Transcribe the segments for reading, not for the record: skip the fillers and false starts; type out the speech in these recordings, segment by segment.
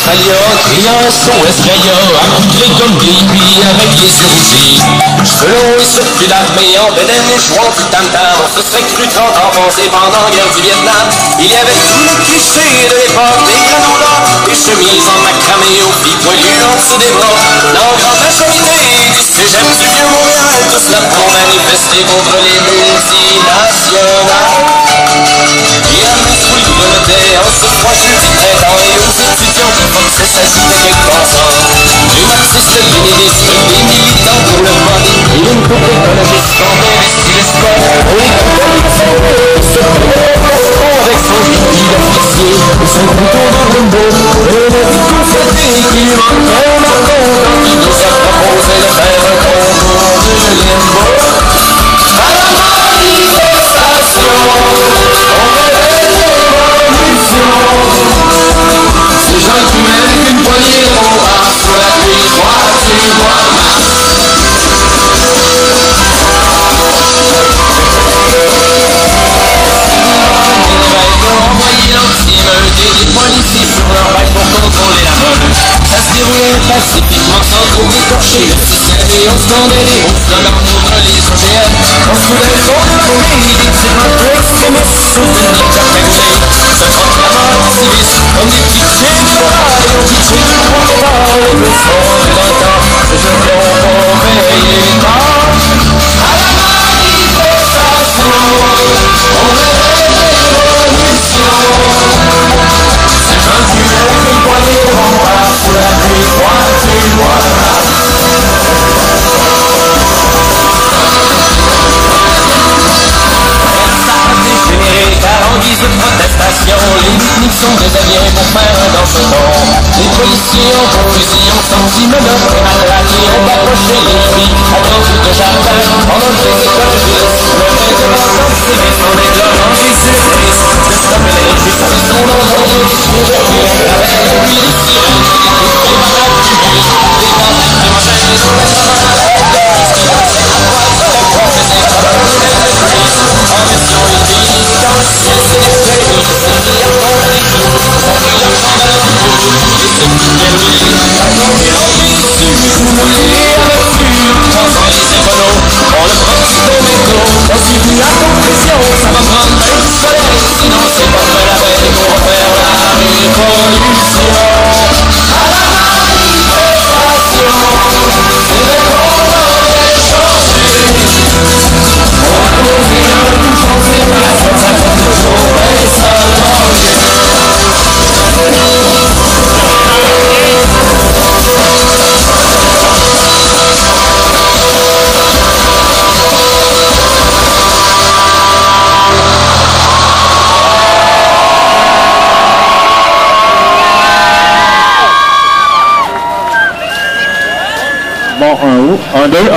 Australia, criant son escaya, accoutré comme Baby avec les sourcils. Cheveux longs et surplus d'armée en bédaine, jouant du tam-tam, on se serait cru 30 ans passés pendant la guerre du Vietnam. Il y avait tous les clichés de l'époque, des grenouilles, des chemises en macramé aux filles poilues en dessous des bras. Dans grande majorité du cégep du vieux Montréal, tous là pour manifester contre les multinationales. Et à nous sous le volontaire, en ce froid jeudi printemps, et aux étudiants qui forçaient s'agiter quelque pensant. Du marxiste-léniniste, des militants pour le vote, et une couple d'écologistes en investi le sport. On écoutait les sourds, se prenait avec son fusil d'officier et son couteau de rumbo. Et le dit constaté qu'il manquait Macron quand il nous a proposé de faire un concours de limbo. À la manifestation, on rêvait de révolution. Ces gens qui mènent qu'une poignée de romans sur la pluie froide du mois de mars. Envoyé l'anti-meute et des policiers sur leur bail pour contrôler la meute. Ça se déroulait pacifiquement sans trop décorcher le système et on se tendait les hauts slogans contre les OGM. On se foulait le fond de l'année, des petits manteaux extrémistes sous une ligne cacagoulée. Se proclamant activistes comme des petits chiens de l'oreille, on pitchait du poing au bord, et le son de l'entend, ces jeunes ont veillé tard. À la manifestation, on rêvait de révolution. Ces gens qui mènent une poignée de romans sous la pluie froide du mois de mars. Car en guise de protestation, les mythiques sont déshabillés pour faire un dansement. Les policiers en gros fusil ont senti menottes et matraques et ont approché les filles à 38 de jardin. En objet écologiste, le fait de l'antisémisme en déclarant Jésus-Christ. De stopper l'injustice, on entend des discours de pied avec la pluie des sirènes et des coups de malades du bus. Des bandes qui enchaînent sur la savane. En mission ultime, dans le ciel c'est des feuilles, c'est qui a fond des clous, on prit l'argent de leur cou, et ceux qui viennent à tomber en dessus, et avec sûr, transfert les écolos, on le prend du métro, on subit la compression, ça va prendre bien du soleil, sinon c'est pas de la veille pour faire la révolution. À la manifestation, c'est le combat des changés. Bon, un, deux.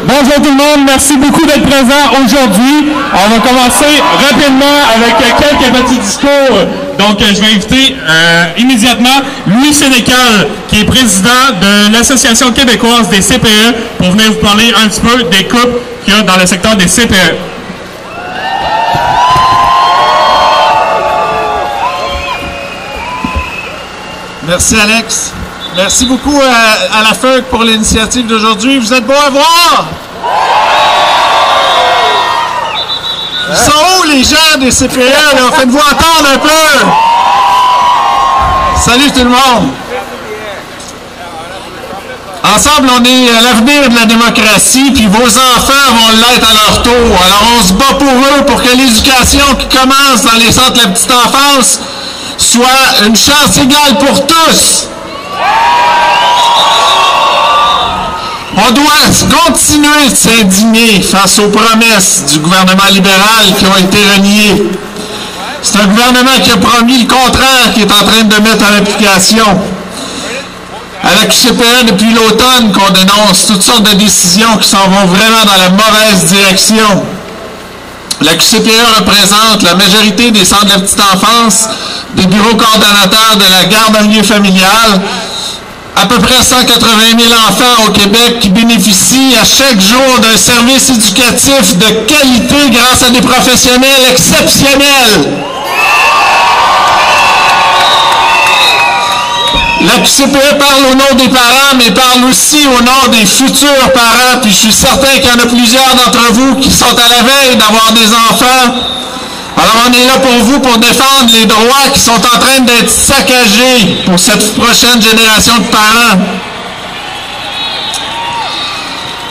Bonjour tout le monde, merci beaucoup d'être présent aujourd'hui. On va commencer rapidement avec quelques petits discours. Donc, je vais inviter immédiatement Louis Sénécal, qui est président de l'Association québécoise des CPE, pour venir vous parler un petit peu des coupes qu'il y a dans le secteur des CPE. Merci Alex. Merci beaucoup à la FEUC pour l'initiative d'aujourd'hui. Vous êtes beaux à voir? Ils sont où les gens des CPE? Là? Faites-vous entendre un peu? Salut tout le monde! Ensemble, on est l'avenir de la démocratie, puis vos enfants vont l'être à leur tour. Alors on se bat pour eux, pour que l'éducation qui commence dans les centres de la petite enfance soit une chance égale pour tous. On doit continuer de s'indigner face aux promesses du gouvernement libéral qui ont été reniées. C'est un gouvernement qui a promis le contraire qui est en train de mettre en application. À la QCPE, depuis l'automne, qu'on dénonce toutes sortes de décisions qui s'en vont vraiment dans la mauvaise direction. La QCPE représente la majorité des centres de la petite enfance, des bureaux coordonnateurs de la garde en milieu familial, à peu près 180 000 enfants au Québec qui bénéficient à chaque jour d'un service éducatif de qualité grâce à des professionnels exceptionnels. La QCPE parle au nom des parents, mais parle aussi au nom des futurs parents. Puis je suis certain qu'il y en a plusieurs d'entre vous qui sont à la veille d'avoir des enfants. Alors on est là pour vous, pour défendre les droits qui sont en train d'être saccagés pour cette prochaine génération de parents.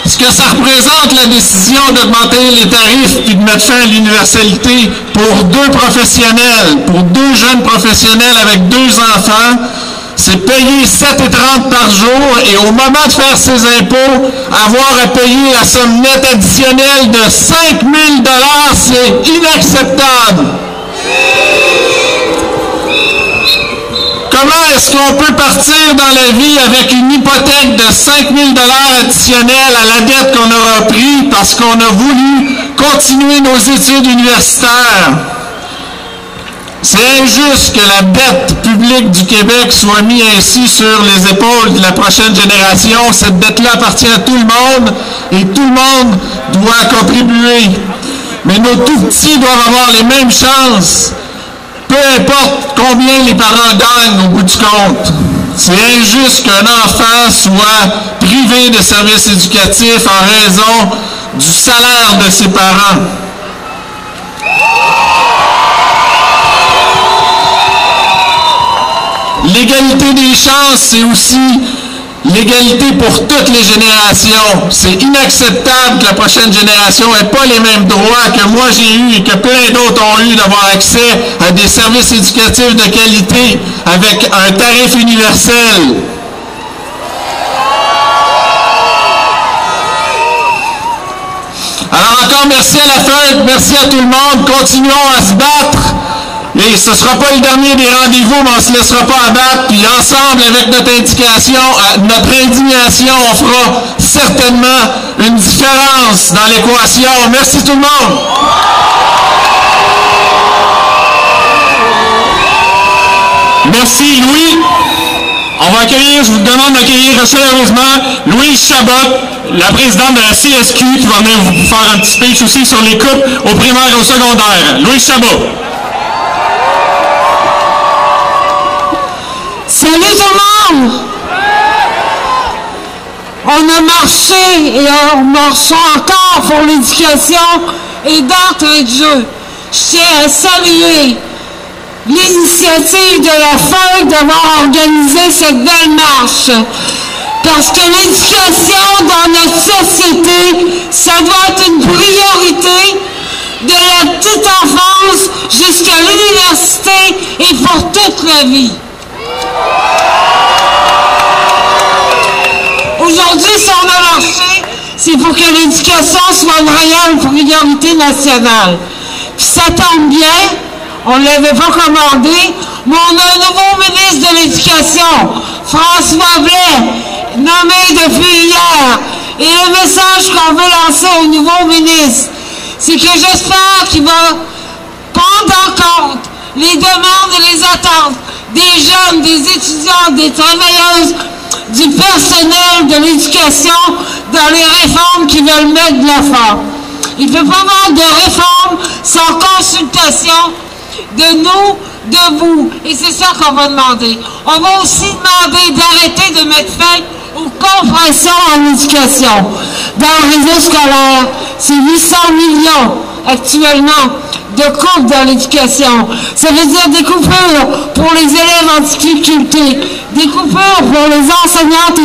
Ce que ça représente, la décision d'augmenter les tarifs puis de mettre fin à l'universalité pour deux professionnels, pour deux jeunes professionnels avec deux enfants, c'est payer 7,30 par jour et au moment de faire ses impôts, avoir à payer la somme nette additionnelle de 5 000 $, c'est inacceptable. Comment est-ce qu'on peut partir dans la vie avec une hypothèque de 5 000 $ additionnels à la dette qu'on aura prise parce qu'on a voulu continuer nos études universitaires? C'est injuste que la dette publique du Québec soit mise ainsi sur les épaules de la prochaine génération. Cette dette-là appartient à tout le monde et tout le monde doit contribuer. Mais nos tout-petits doivent avoir les mêmes chances, peu importe combien les parents gagnent au bout du compte. C'est injuste qu'un enfant soit privé de services éducatifs en raison du salaire de ses parents. L'égalité des chances, c'est aussi l'égalité pour toutes les générations. C'est inacceptable que la prochaine génération n'ait pas les mêmes droits que moi j'ai eu et que plein d'autres ont eu d'avoir accès à des services éducatifs de qualité avec un tarif universel. Alors encore merci à la FED, merci à tout le monde. Continuons à se battre. Et ce ne sera pas le dernier des rendez-vous, mais on ne se laissera pas abattre. Puis ensemble, avec notre indignation, on fera certainement une différence dans l'équation. Merci tout le monde. Merci Louis. On va accueillir, je vous demande d'accueillir chaleureusement Louise Chabot, la présidente de la CSQ, qui va venir vous faire un petit speech aussi sur les coupes au primaire et au secondaire. Louise Chabot. Salut tout le monde! On a marché et on marche encore pour l'éducation et d'entrée de jeu. Je tiens à saluer l'initiative de la FED d'avoir organisé cette belle marche. Parce que l'éducation dans notre société, ça doit être une priorité de la petite enfance jusqu'à l'université et pour toute la vie. Aujourd'hui, si on a marché, c'est pour que l'éducation soit une réelle priorité nationale. Puis ça tombe bien, on ne l'avait pas commandé, mais on a un nouveau ministre de l'Éducation, François Blais, nommé depuis hier. Et le message qu'on veut lancer au nouveau ministre, c'est que j'espère qu'il va prendre en compte les demandes et les attentes des jeunes, des étudiants, des travailleuses, du personnel de l'éducation dans les réformes qu'ils veulent mettre de l'avant. Il ne peut pas y avoir de réforme sans consultation de nous, de vous. Et c'est ça qu'on va demander. On va aussi demander d'arrêter de mettre fin aux compressions en éducation. Dans le réseau scolaire, c'est 800 millions actuellement de coupes dans l'éducation. Ça veut dire des coupures pour les élèves en difficulté, des coupures pour les enseignantes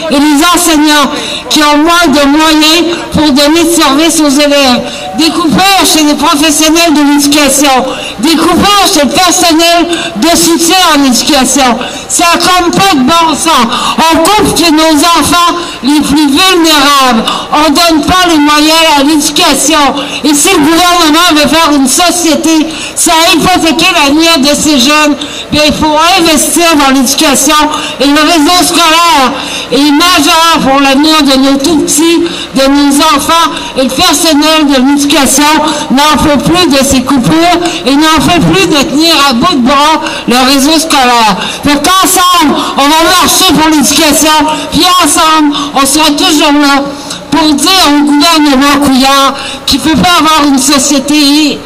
et les enseignants qui ont moins de moyens pour donner de service aux élèves, des coupures chez les professionnels de l'éducation, des coupures chez le personnel de soutien en éducation. Ça n'a comme pas de bon sens. On coupe chez nos enfants les plus vulnérables. On ne donne pas les moyens à l'éducation. Et si le gouvernement veut faire une société sans hypothéquer l'avenir de ces jeunes, bien, il faut investir dans l'éducation. Et le réseau scolaire est majeur pour l'avenir de nos tout-petits, de nos enfants. Et le personnel de l'éducation n'en peut plus de ces coupures et n'en fait plus de tenir à bout de bras le réseau scolaire. Donc ensemble, on va marcher pour l'éducation, puis ensemble, on sera toujours là pour dire au gouvernement Couillard qu'il ne peut pas avoir une société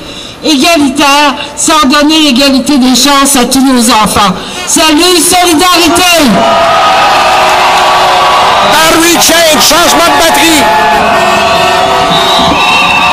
égalitaire sans donner l'égalité des chances à tous nos enfants. Salut, solidarité!